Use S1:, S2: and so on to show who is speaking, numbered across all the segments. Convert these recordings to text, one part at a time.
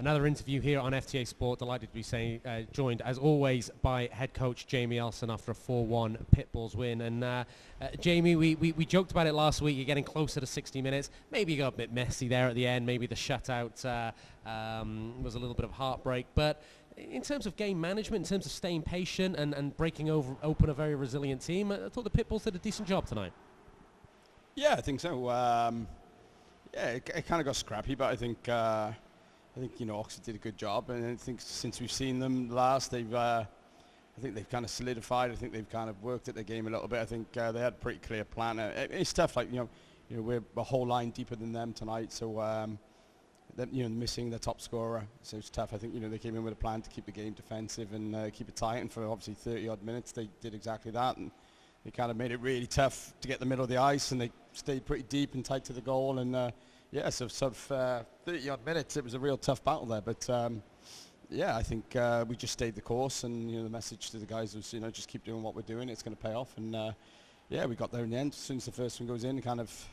S1: Another interview here on FTA Sport. Delighted to be joined, as always, by head coach Jamie Elson after a 4-1 Pitbulls win. And Jamie, we joked about it last week. You're getting closer to 60 minutes. Maybe you got a bit messy there at the end. Maybe the shutout was a little bit of heartbreak. But in terms of game management, in terms of staying patient and breaking open a very resilient team, I thought the Pitbulls did a decent job tonight.
S2: Yeah, I think so. It kind of got scrappy, but I think Oxford did a good job, and I think since we've seen them last, I think they've kind of solidified. I think they've kind of worked at their game a little bit. I think they had a pretty clear plan. It's tough, we're a whole line deeper than them tonight, so missing their top scorer, so it's tough. I think they came in with a plan to keep the game defensive and keep it tight, and for obviously 30 odd minutes they did exactly that, and they kind of made it really tough to get the middle of the ice, and they stayed pretty deep and tight to the goal, and so sort of 30 odd minutes, it was a real tough battle there, but I think we just stayed the course, and the message to the guys was just keep doing what we're doing, it's going to pay off, and we got there in the end. As soon as the first one goes in, it kind of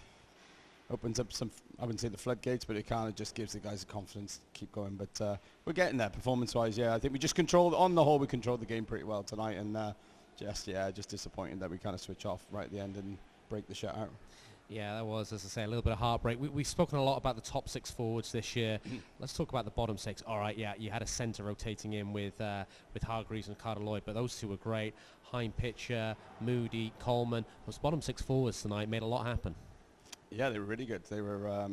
S2: opens up some, I wouldn't say the floodgates, but it kind of just gives the guys the confidence to keep going, but we're getting there performance-wise. I think we just on the whole, we controlled the game pretty well tonight, and just disappointing that we kind of switch off right at the end and break the shutout.
S1: Yeah, that was, as I say, a little bit of heartbreak. We've spoken a lot about the top six forwards this year. Let's talk about the bottom six. All right, you had a centre rotating in with Hargreaves and Carter Lloyd, but those two were great. Hein Pitcher, Moody, Coleman. Those bottom six forwards tonight made a lot happen. Yeah,
S2: they were really good. They were,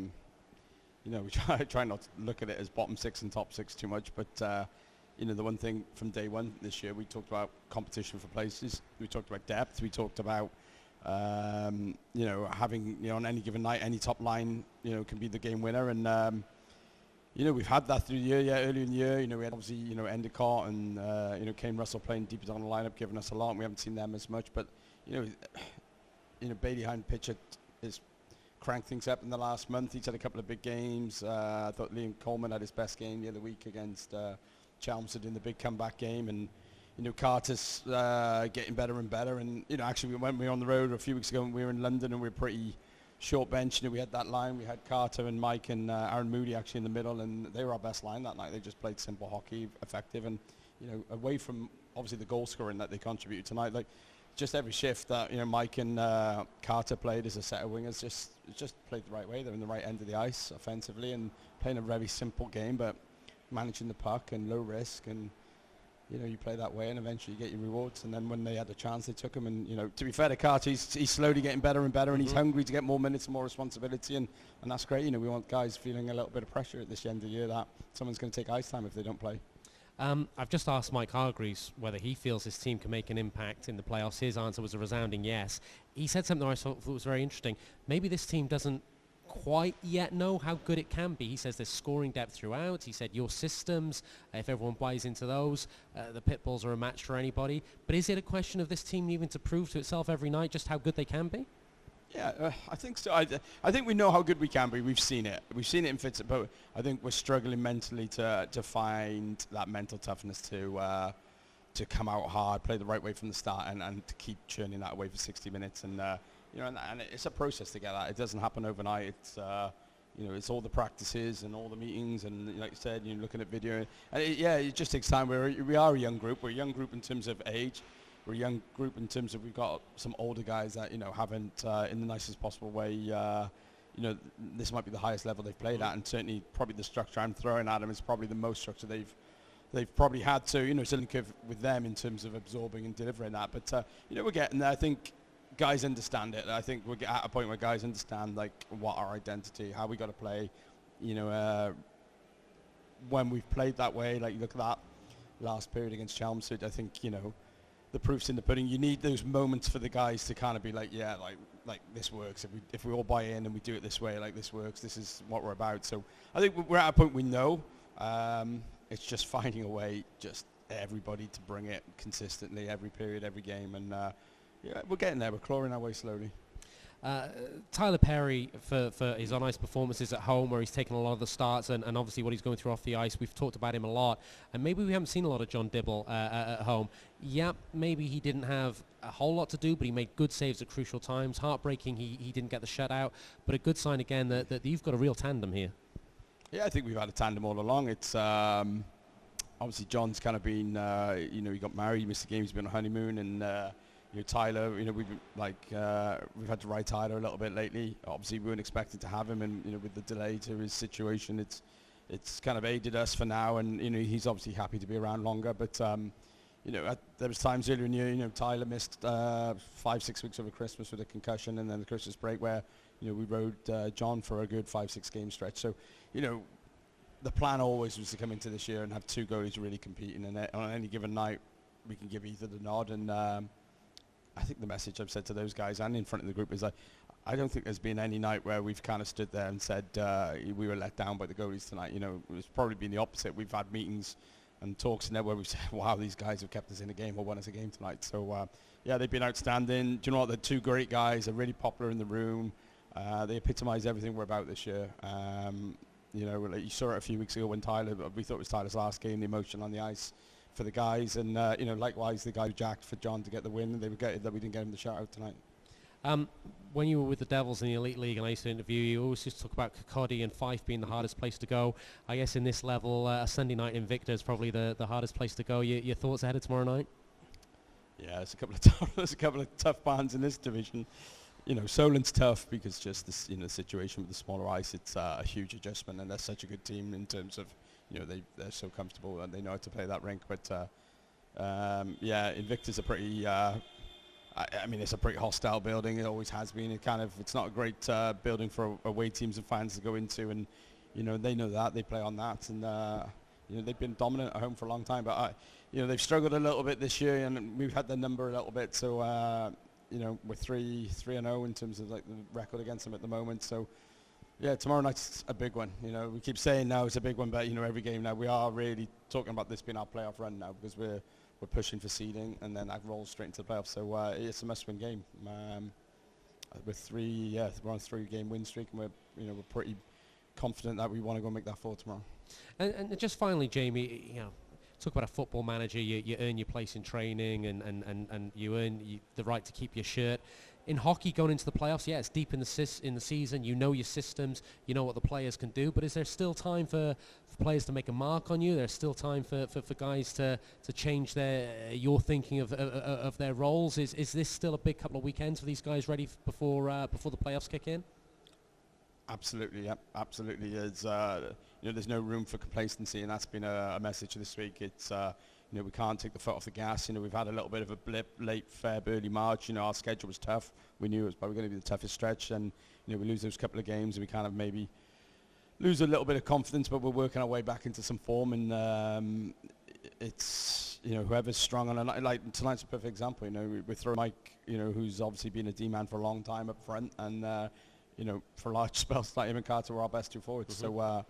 S2: we try not to look at it as bottom six and top six too much, but the one thing from day one this year, we talked about competition for places. We talked about depth. We talked about having, on any given night, any top line, can be the game winner. And, we've had that through the year. Yeah, earlier in the year, we had obviously, Endicott and, Kane Russell playing deeper down the lineup, giving us a lot. And we haven't seen them as much. But, Bailey Hein Pitcher has cranked things up in the last month. He's had a couple of big games. I thought Liam Coleman had his best game the other week against Chelmsford in the big comeback game. And, Carter's getting better and better, and actually when we were on the road a few weeks ago, and we were in London, and we were pretty short bench. We had that line. We had Carter and Mike and Aaron Moody actually in the middle, and they were our best line that night. They just played simple hockey, effective, and away from obviously the goal scoring that they contributed tonight, like just every shift that Mike and Carter played as a set of wingers, just played the right way. They're in the right end of the ice offensively and playing a very simple game, but managing the puck and low risk, and you play that way and eventually you get your rewards. And then when they had the chance, they took him. And, to be fair to Carter, he's slowly getting better and better, and he's hungry to get more minutes and more responsibility. And that's great. We want guys feeling a little bit of pressure at this end of the year that someone's going to take ice time if they don't play.
S1: I've just asked Mike Hargreaves whether he feels his team can make an impact in the playoffs. His answer was a resounding yes. He said something I thought was very interesting. Maybe this team doesn't quite yet know how good it can be. He says there's scoring depth throughout. He said your systems, if everyone buys into those, the Pitbulls are a match for anybody. But is it a question of this team needing to prove to itself every night just how good they can be?
S2: Yeah, I think so. I think we know how good we can be. We've seen it. We've seen it in fits, but I think we're struggling mentally to find that mental toughness to come out hard, play the right way from the start, and to keep churning that away for 60 minutes. And and it's a process to get that. It doesn't happen overnight. It's it's all the practices and all the meetings, and like you said, looking at video. And it just takes time. We are a young group. We're a young group in terms of age. We're a young group in terms of we've got some older guys that haven't in the nicest possible way. This might be the highest level they've played at, and certainly probably the structure I'm throwing at them is probably the most structure they've probably had to. It's a link with them in terms of absorbing and delivering that. But we're getting there. I think guys understand it. I think we're at a point where guys understand what our identity, how we got to play. When we've played that way, you look at that last period against Chelmsford, I think the proof's in the pudding. You need those moments for the guys to kind of be like this works. If we all buy in and we do it this way, this works. This is what we're about. So I think we're at a point we know. It's just finding a way, just everybody to bring it consistently every period, every game, and we're getting there. We're clawing our way slowly.
S1: Tyler Perry for his on-ice performances at home, where he's taken a lot of the starts, and obviously what he's going through off the ice. We've talked about him a lot, and maybe we haven't seen a lot of John Dibble at home. Yeah, maybe he didn't have a whole lot to do, but he made good saves at crucial times. Heartbreaking he didn't get the shutout, but a good sign again that you've got a real tandem here.
S2: Yeah, I think we've had a tandem all along. It's obviously John's kind of been, he got married, he missed the game, he's been on honeymoon, and Tyler, we've been, we've had to ride Tyler a little bit lately. Obviously, we weren't expecting to have him, and with the delay to his situation, it's kind of aided us for now, and he's obviously happy to be around longer. But there was times earlier in the year, Tyler missed 5-6 weeks over Christmas with a concussion, and then the Christmas break where we rode John for a good 5-6 game stretch. So the plan always was to come into this year and have two goalies really competing, and on any given night we can give either the nod. And I think the message I've said to those guys and in front of the group is I don't think there's been any night where we've kind of stood there and said we were let down by the goalies tonight. It's probably been the opposite. We've had meetings and talks in there where we've said, wow, these guys have kept us in a game or won us a game tonight. So yeah, they've been outstanding. Do you know what? They're two great guys. They're really popular in the room. They epitomise everything we're about this year. You saw it a few weeks ago when we thought it was Tyler's last game, the emotion on the ice for the guys, and likewise the guy who jacked for John to get the win, and they regretted that we didn't get him the shout out tonight.
S1: When you were with the Devils in the Elite League, and I used to interview you, always just talk about Kirkcaldy and Fife being the hardest place to go. I guess in this level, a Sunday night in Victor is probably the hardest place to go. Your thoughts ahead of tomorrow night?
S2: Yeah, there's a couple of tough bands in this division. Solent's tough because just this, the situation with the smaller ice, it's a huge adjustment, and they're such a good team in terms of, they're so comfortable and they know how to play that rink. But yeah, Invicta's a pretty, it's a pretty hostile building. It always has been. It's not a great building for away teams and fans to go into, and they know that, they play on that, and they've been dominant at home for a long time. But they've struggled a little bit this year, and we've had the number a little bit. So we're 3-0 in terms of the record against them at the moment. So yeah, tomorrow night's a big one. We keep saying now it's a big one, but every game now we are really talking about this being our playoff run now, because we're pushing for seeding, and then that rolls straight into the playoffs. So it's a must-win game. We're on a 3-game win streak, and we're pretty confident that we want to go and make that forward tomorrow.
S1: And just finally, Jamie, talk about a football manager. You earn your place in training, and you earn the right to keep your shirt. In hockey, going into the playoffs, yeah, it's deep in the season. You know your systems. You know what the players can do. But is there still time for players to make a mark on you? There's still time for guys to change your thinking of their roles. Is this still a big couple of weekends for these guys ready before the playoffs kick in?
S2: Absolutely, yeah, absolutely. There's no room for complacency, and that's been a message this week. It's we can't take the foot off the gas. We've had a little bit of a blip late Feb, early March. Our schedule was tough. We knew it was probably going to be the toughest stretch, and we lose those couple of games, and we kind of maybe lose a little bit of confidence, but we're working our way back into some form, and it's whoever's strong on a night, like tonight's a perfect example. We throw Mike, who's obviously been a D-man for a long time up front, and for large spells, like him and Carter were our best two forwards. Mm-hmm.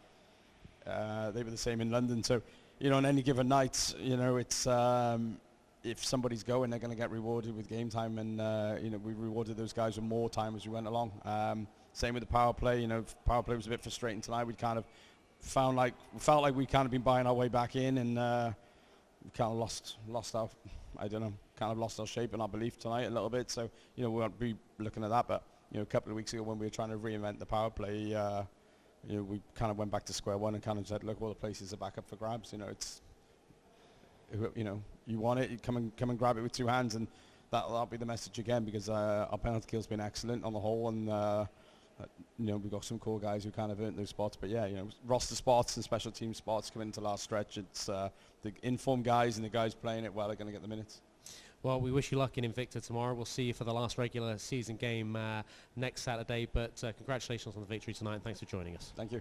S2: So they were the same in London. So, on any given night, it's if somebody's going, they're going to get rewarded with game time, and we rewarded those guys with more time as we went along. Same with the power play. Power play was a bit frustrating tonight. We kind of felt like we kind of been buying our way back in, and we kind of lost our, lost our shape and our belief tonight a little bit. So, we won't be looking at that, but a couple of weeks ago when we were trying to reinvent the power play, we kind of went back to square one and kind of said, look, all the places are back up for grabs. It's, you want it, you come and grab it with two hands, and that'll be the message again, because our penalty kill's been excellent on the whole, and we've got some cool guys who kind of earned those spots. But yeah, roster spots and special team spots coming into last stretch. It's the informed guys and the guys playing it well are going to get the minutes.
S1: Well, we wish you luck in Invicta tomorrow. We'll see you for the last regular season game next Saturday. But congratulations on the victory tonight, and thanks for joining us.
S2: Thank you.